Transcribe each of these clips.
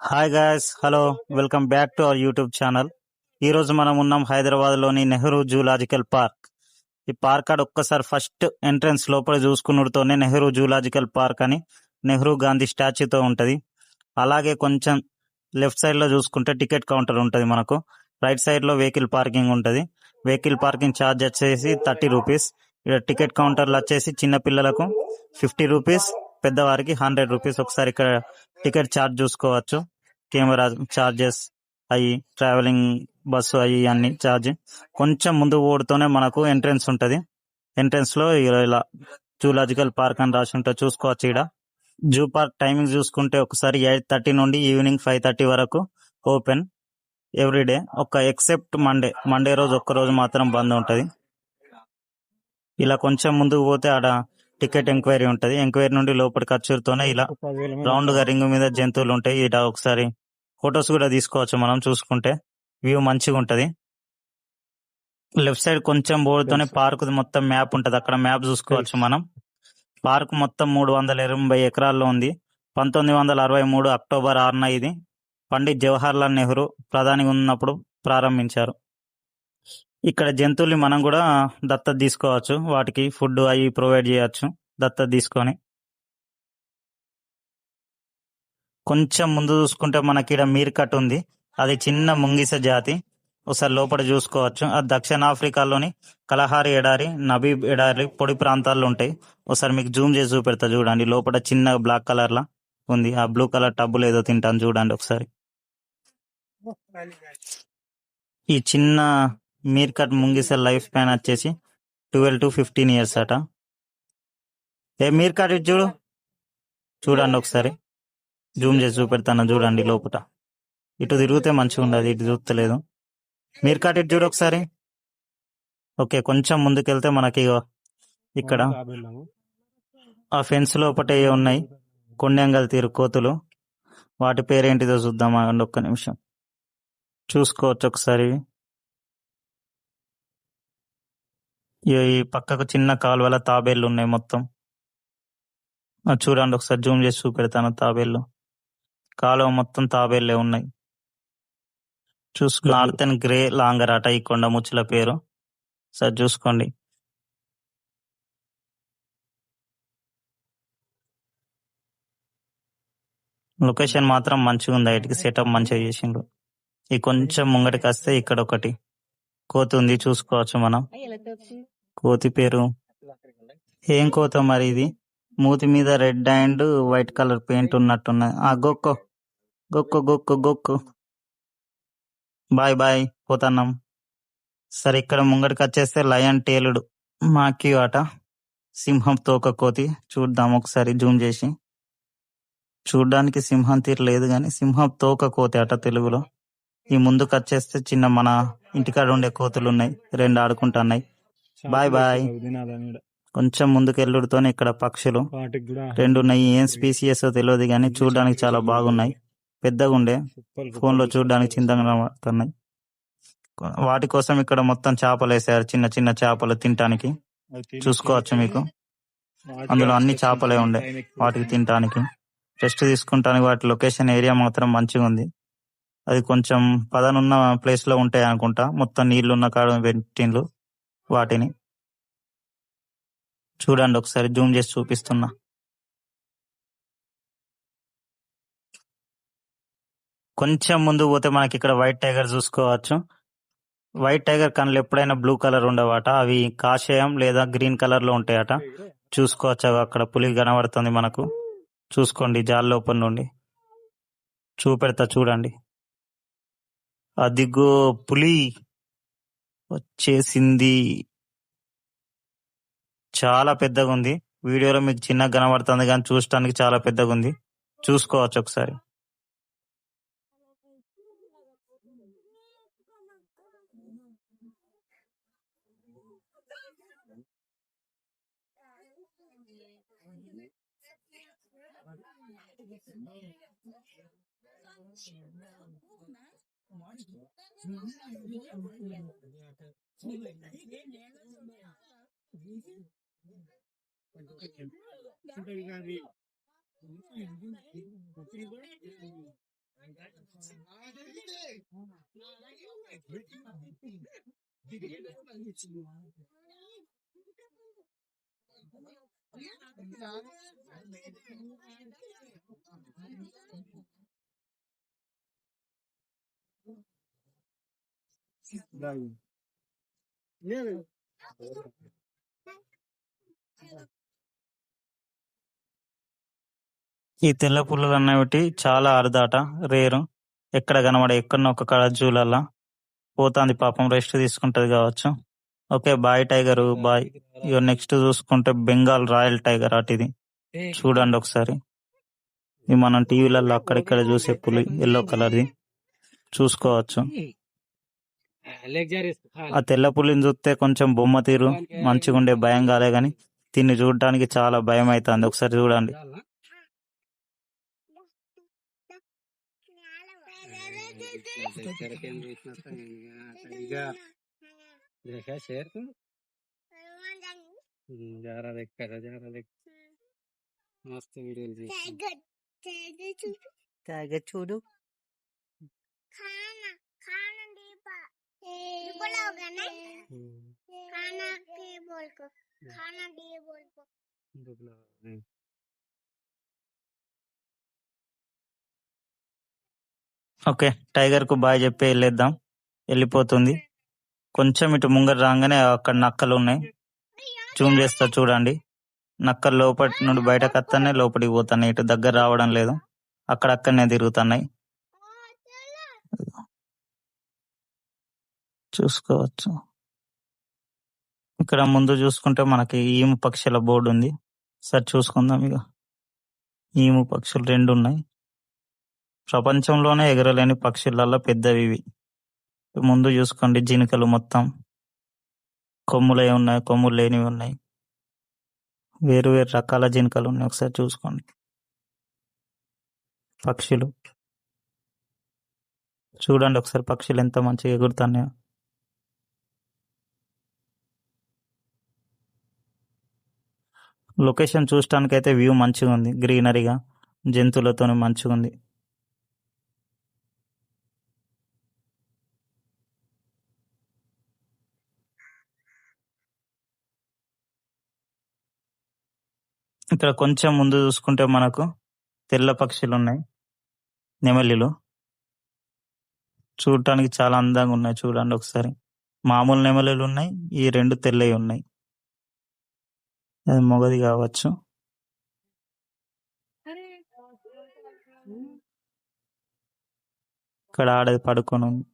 Hi guys, hello, welcome back to our YouTube channel. ఈ రోజు మనం ఉన్నాం హైదరాబాద్ లోని నెహ్రూ జూలాజికల్ పార్క్. ఈ పార్క్ ఆడ ఒక్కసారి ఫస్ట్ ఎంట్రన్స్ లోపల చూసుకున్నతోనే నెహ్రూ జూలాజికల్ పార్క్ అని నెహ్రూ గాంధీ స్టాచ్యూతో ఉంటది. అలాగే కొంచెం లెఫ్ట్ సైడ్ లో చూసుకుంటే టికెట్ కౌంటర్ ఉంటది. మనకు రైట్ సైడ్ లో వెహికల్ పార్కింగ్ ఉంటది. వెహికల్ పార్కింగ్ ఛార్జ్ వచ్చేసి 30 రూపీస్. ఇక్కడ టికెట్ కౌంటర్లు వచ్చేసి చిన్న పిల్లలకు 50 రూపీస్, పెద్దవారికి 100 రూపీస్. ఒకసారి ఇక్కడ టికెట్ ఛార్జ్ చూసుకోవచ్చు. కెమెరా ఛార్జెస్ అయ్యి, ట్రావెలింగ్ బస్సు అయ్యి అన్ని ఛార్జ్. కొంచెం ముందు ఓడుతూనే మనకు ఎంట్రెన్స్ ఉంటది. ఎంట్రెన్స్ లో ఇలా జూలాజికల్ పార్క్ అని రాసి ఉంటుంది, చూసుకోవచ్చు. ఇక్కడ జూ పార్క్ టైమింగ్ చూసుకుంటే ఒకసారి 8:30 నుండి ఈవినింగ్ 5:30 వరకు ఓపెన్ ఎవ్రీడే. ఎక్సెప్ట్ మండే రోజు ఒక్క రోజు మాత్రం బంద్ ఉంటది. ఇలా కొంచెం ముందుకు పోతే ఆడ టికెట్ ఎంక్వైరీ ఉంటది. ఎంక్వైరీ నుండి లోపలికి వచ్చుతూనే ఇలా రౌండ్ గా రింగ్ మీద జంతువులు ఉంటాయి. ఇలా ఒకసారి ఫొటోస్ కూడా తీసుకోవచ్చు. మనం చూసుకుంటే వ్యూ మంచిగా ఉంటది. లెఫ్ట్ సైడ్ కొంచెం పోతూనే పార్క్ మొత్తం మ్యాప్ ఉంటది. అక్కడ మ్యాప్ చూసుకోవచ్చు మనం. పార్క్ మొత్తం 380 ఎకరాల్లో ఉంది. 1963 అక్టోబర్ 6న ఇది పండిత్ జవహర్ లాల్ నెహ్రూ ప్రధానిగా ఉన్నప్పుడు ప్రారంభించారు. ఇక్కడ జంతువుల్ని మనం కూడా దత్తత తీసుకోవచ్చు. వాటికి ఫుడ్ అవి ప్రొవైడ్ చేయొచ్చు దత్తత తీసుకొని. కొంచెం ముందు చూసుకుంటే మనకి ఇక్కడ మీర్కట్ ఉంది. అది చిన్న ముంగిస జాతి. ఒకసారి లోపల చూసుకోవచ్చు. అది దక్షిణాఫ్రికాలోని కలహారి ఎడారి, నబీబ్ ఎడారి పొడి ప్రాంతాల్లో ఉంటాయి. ఒకసారి మీకు జూమ్ చేసి చూపెడతా చూడండి. లోపల చిన్న బ్లాక్ కలర్ లా ఉంది. ఆ బ్లూ కలర్ టబ్బులు ఏదో తింటాను చూడండి ఒకసారి. ఈ చిన్న మీర్కట్ ముంగిస లైఫ్ స్పాన్ వచ్చేసి 12 to 15 years అట. మీర్కట్ ఇటు చూడండి ఒకసారి. జూమ్ చేసి చూపెడతాను చూడండి. లోపల ఇటు తిరిగితే మంచిగా ఉండదు, ఇటు చూస్తలేదు. మీర్కట్ ఇటు చూడు ఒకసారి. ఓకే, కొంచెం ముందుకెళ్తే మనకి ఇక్కడ ఆ ఫెన్స్ లోపటే ఉన్నాయి కొండంగల్ తీరు కోతులు. వాటి పేరేంటిదో చూద్దాం, ఒక్క నిమిషం. చూసుకోవచ్చు ఒకసారి. ఈ పక్కకు చిన్న కాలువల తాబేళ్లు ఉన్నాయి మొత్తం. చూడండి ఒకసారి జూమ్ చేసి చూపెడతాను. తాబేళ్లు కాలువ మొత్తం తాబేళ్లే ఉన్నాయి. నార్థన్ గ్రే లాంగర్ అట ఈ కొండ ముచ్చుల పేరు. సార్ చూసుకోండి. లొకేషన్ మాత్రం మంచిగా ఉంది. వాటికి సెటప్ మంచిగా చేసిండ్రు. ఈ కొంచెం ముంగటికి వస్తే ఇక్కడ ఒకటి కోతి ఉంది, చూసుకోవచ్చు మనం. కోతి పేరు ఏం కోత మరి ఇది? మూతి మీద red and white colour paint ఉన్నట్టున్నది. గొక్కో గొక్కో గొక్కో గొక్కో. బాయ్ బాయ్, పోతున్నాం. సరే, ఇక్కడ ముంగటికి వచ్చేస్తే లయన్ టేలుడు మాకి ఆట సింహం తోక కోతి. చూద్దాం ఒకసారి జూమ్ చేసి. చూడ్డానికి సింహం తీరు లేదు కానీ సింహం తోక కోతి అట తెలుగులో. ఈ ముందుకు వచ్చేస్తే చిన్న మన ఇంటికాడ ఉండే కోతులు ఉన్నాయి, 2 ఆడుకుంటున్నాయి. Bye bye. కొంచెం ముందుకు వెళ్ళుడుతోనే ఇక్కడ పక్షులు 2 ఉన్నాయి. ఏం స్పీసియస్ తెలియదు కానీ చూడడానికి చాలా బాగున్నాయి. పెద్దగా ఉండే, ఫోన్ లో చూడడానికి చింతగా కనబడుతున్నాయి. వాటి కోసం ఇక్కడ మొత్తం చేపలు వేసారు, చిన్న చిన్న చేపలు తినటానికి. చూసుకోవచ్చు మీకు. అందులో అన్ని చేపలే ఉండే వాటికి తినటానికి, రెస్ట్ తీసుకుంటానికి. వాటి లొకేషన్ ఏరియా మాత్రం మంచిగా ఉంది. అది కొంచెం పదనున్న ప్లేస్ లో ఉంటాయి అనుకుంటా. మొత్తం నీళ్లున్న కాడ పెట్టిండ్లు వాటిని. చూడండి ఒకసారి జూమ్ చేసి చూపిస్తున్నా. కొంచెం ముందు పోతే మనకి ఇక్కడ వైట్ టైగర్ చూసుకోవచ్చు. వైట్ టైగర్ కళ్ళు ఎప్పుడైనా బ్లూ కలర్ ఉండవట. అవి కాషాయం లేదా గ్రీన్ కలర్ లో ఉంటాయట. చూసుకోవచ్చు. అక్కడ పులి కనబడుతుంది మనకు. చూసుకోండి జాల్ లోపల నుండి చూపెడతా చూడండి. అదిగో పులి వచ్చేసింది. చాలా పెద్దగా ఉంది. వీడియోలో మీకు చిన్నగా కనబడుతుంది కానీ చూడటానికి చాలా పెద్దగా ఉంది. చూసుకోవచ్చు ఒకసారి. ఈ తెల్ల పుల్లలు అనేవి చాలా అరుదాట, రేరు. ఎక్కడ కనబడ, ఎక్కడో ఒక కళ జూలల్లా పోతాంది పాపం, రెస్ట్ తీసుకుంటది కావచ్చు. Okay, bye tiger bye. ఇక నెక్స్ట్ చూసుకుంటే బెంగాల్ రాయల్ టైగర్ అటు ఇది చూడండి ఒకసారి. ఇది మనం టీవీలలో అక్కడిక్కడ చూసే పులి, ఎల్లో కలర్ది చూసుకోవచ్చు. ఆ తెల్ల పులిని చూస్తే కొంచెం బొమ్మ తీరు మంచిగా ఉండే, భయం కాలే గాని దీన్ని చూడడానికి చాలా భయం అవుతుంది. ఒకసారి చూడండి. మస్తు వీడియోలు టైగర్ చూడు. ఓకే, టైగర్ కు బాయ్ చెప్పి వెళ్ళేద్దాం. వెళ్ళిపోతుంది. కొంచెం ఇటు ముంగర రాగానే అక్కడ నక్కలు ఉన్నాయి, జూమ్ చేస్తా చూడండి. నక్కలు లోపటి నుండి బయటకు వస్తానే లోపలికి పోతున్నాయి, ఇటు దగ్గర రావడం లేదు, అక్కడక్కడనే తిరుగుతున్నాయి, చూసుకోవచ్చు. ఇక్కడ ముందు చూసుకుంటే మనకి ఈము పక్షుల బోర్డు ఉంది, సరే చూసుకుందాం. ఇక ఈము పక్షులు 2 ఉన్నాయి. ప్రపంచంలోనే ఎగరలేని పక్షులలో పెద్దవి ఇవి. ముందు చూసుకోండి, జింకలు మొత్తం కొమ్ములే ఉన్నాయి, కొమ్ములు లేనివి ఉన్నాయి, వేరు వేరు రకాల జింకలు ఉన్నాయి. ఒకసారి చూసుకోండి. పక్షులు చూడండి ఒకసారి, పక్షులు ఎంత మంచిగా ఎగురుతున్నాయో. లొకేషన్ చూడటానికి అయితే వ్యూ మంచిగా ఉంది, గ్రీనరీగా జంతువులతో మంచిగా ఉంది. ఇక్కడ కొంచెం ముందు చూసుకుంటే మనకు తెల్ల పక్షులు ఉన్నాయి, నెమలిలు. చూడటానికి చాలా అందంగా ఉన్నాయి, చూడండి ఒకసారి. మామూలు నెమలిలు ఉన్నాయి, ఈ 2 తెల్లవి ఉన్నాయి. అది మొగది కావచ్చు. ఇక్కడ ఆడది పడుకొని ఉంది.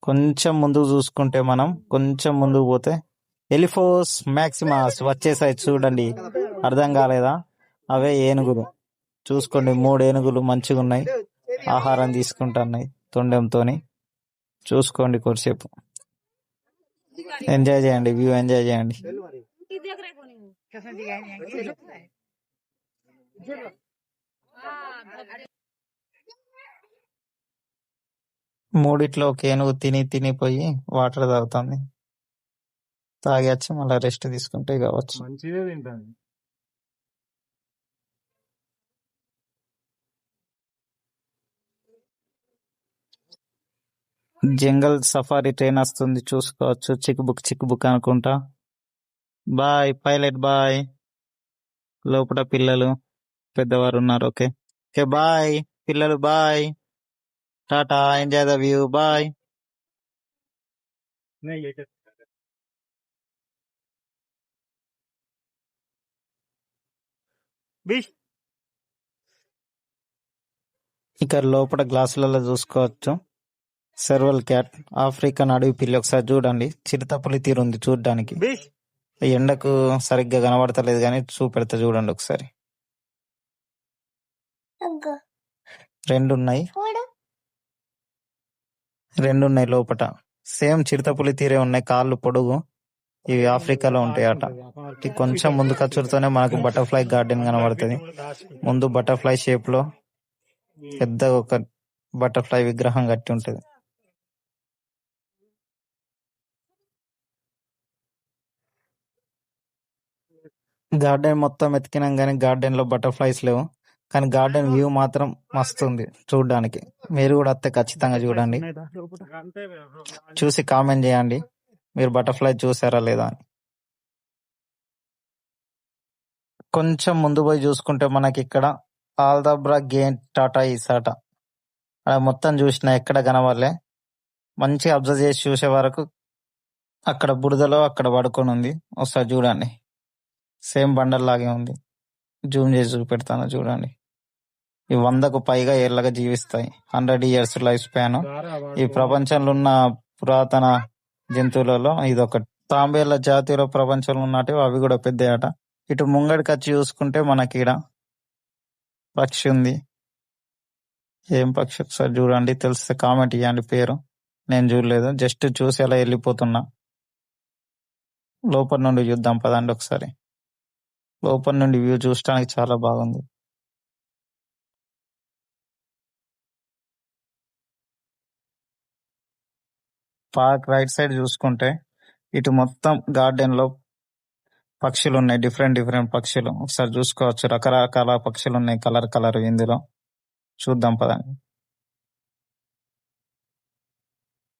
కొంచెం ముందుకు చూసుకుంటే మనం, కొంచెం ముందుకు పోతే ఎలిఫోస్ మ్యాక్సిమస్ వచ్చేసాయి చూడండి. అర్థం కాలేదా? అవే ఏనుగులు. చూసుకోండి, 3 ఏనుగులు మంచిగా ఉన్నాయి, ఆహారం తీసుకుంటున్నాయి తొండంతోని. చూసుకోండి, కొద్దిసేపు ఎంజాయ్ చేయండి, వ్యూ ఎంజాయ్ చేయండి. మూడిట్లో ఒక ఏనుగు తినిపోయి వాటర్ తాగుతుంది, తాగి వచ్చి మళ్ళీ రెస్ట్ తీసుకుంటే కావచ్చు. జంగల్ సఫారీ ట్రైన్ వస్తుంది, చూసుకోవచ్చు. చిక్కుబుక్ అనుకుంటా. Bye pilot bye. లోపల పిల్లలు పెద్దవారు ఉన్నారు. ఓకే ఓకే బాయ్ పిల్లలు, bye, tata, enjoy the view, bye. ఇక్కడ లోపల గ్లాసులలో చూసుకోవచ్చు. సెర్వల్ క్యాట్, ఆఫ్రికన్ అడవి పిల్లి. ఒకసారి చూడండి, చిరుతపులి తీరుంది చూడడానికి. ఎండకు సరిగ్గా కనబడతలేదు కానీ చూపెడతా చూడండి ఒకసారి. 2 ఉన్నాయి లోపట. సేమ్ చిరుతపులి తీరే ఉన్నాయి, కాళ్ళు పొడుగు, ఇవి ఆఫ్రికాలో ఉంటాయట. కొంచెం ముందు కచ్చురుతోనే మనకు బటర్ఫ్లై గార్డెన్ కనబడుతుంది. ముందు బటర్ఫ్లై షేప్ లో పెద్ద ఒక బటర్ఫ్లై విగ్రహం కట్టి ఉంటది. గార్డెన్ మొత్తం ఎతికినాం కానీ గార్డెన్ లో బటర్ఫ్లైస్ లేవు. కానీ గార్డెన్ వ్యూ మాత్రం మస్తు ఉంది చూడడానికి. మీరు కూడా వస్తే ఖచ్చితంగా చూడండి. చూసి కామెంట్ చేయండి మీరు బటర్ఫ్లై చూసారా లేదా అని. కొంచెం ముందు పోయి చూసుకుంటే మనకి ఇక్కడ ఆల్దాబ్రా గేట్ టాటా ఇసాట అలా మొత్తం చూసిన ఎక్కడ కనవాలే. మంచిగా అబ్జర్వ్ చేసి చూసే వరకు అక్కడ బురదలో అక్కడ పడుకొని ఉంది. ఒకసారి చూడండి, సేమ్ బండల్ లాగే ఉంది. జూమ్ చేసి చూపెడతాను చూడండి. ఈ 100కు పైగా ఏళ్ళగా జీవిస్తాయి. 100 years లైఫ్ స్పాన్. ఈ ప్రపంచంలో ఉన్న పురాతన జంతువులలో ఇదొకటి. తాంబేళ్ల జాతిలో ప్రపంచంలో ఉన్నట్టు అవి కూడా పెద్ద ఆట. ఇటు ముంగడికి వచ్చి చూసుకుంటే మనకి ఈడ పక్షి ఉంది. ఏం పక్షి ఒకసారి చూడండి, తెలిస్తే కామెంట్ ఇవ్వండి. పేరు నేను చూడలేదు, జస్ట్ చూసి అలా వెళ్ళిపోతున్నా. లోపల నుండి చూద్దాం పదండి ఒకసారి. లోపల నుండి వ్యూ చూడటానికి చాలా బాగుంది. పార్క్ రైట్ సైడ్ చూసుకుంటే ఇటు మొత్తం గార్డెన్ లో పక్షులు ఉన్నాయి. డిఫరెంట్ డిఫరెంట్ పక్షులు ఒకసారి చూసుకోవచ్చు. రకరకాల పక్షులు ఉన్నాయి, కలర్ కలర్. ఇందులో చూద్దాం పదండి.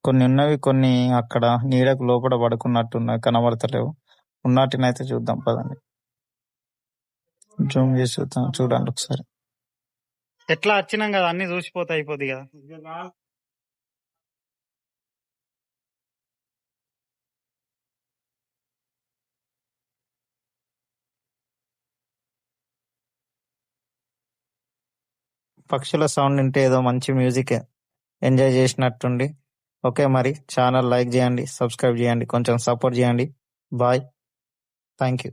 కొన్ని ఉన్నవి, కొన్ని అక్కడ నీడకు లోపల పడుకున్నట్టున్నాయి, కనబడతలేవు. ఉన్నట్టునైతే చూద్దాం పదండి. జూమ్ చేసి చూద్దాం, చూడండి ఒకసారి. ఎట్లా వచ్చినాం కదా, అన్ని చూసిపోతే అయిపోద్ది కదా. పక్షుల సౌండ్ వింటే ఏదో మంచి మ్యూజిక్ ఎంజాయ్ చేసినట్టుండి. ఓకే, మరి ఛానల్ లైక్ చేయండి, సబ్స్క్రైబ్ చేయండి, కొంచెం సపోర్ట్ చేయండి. Bye, thank you.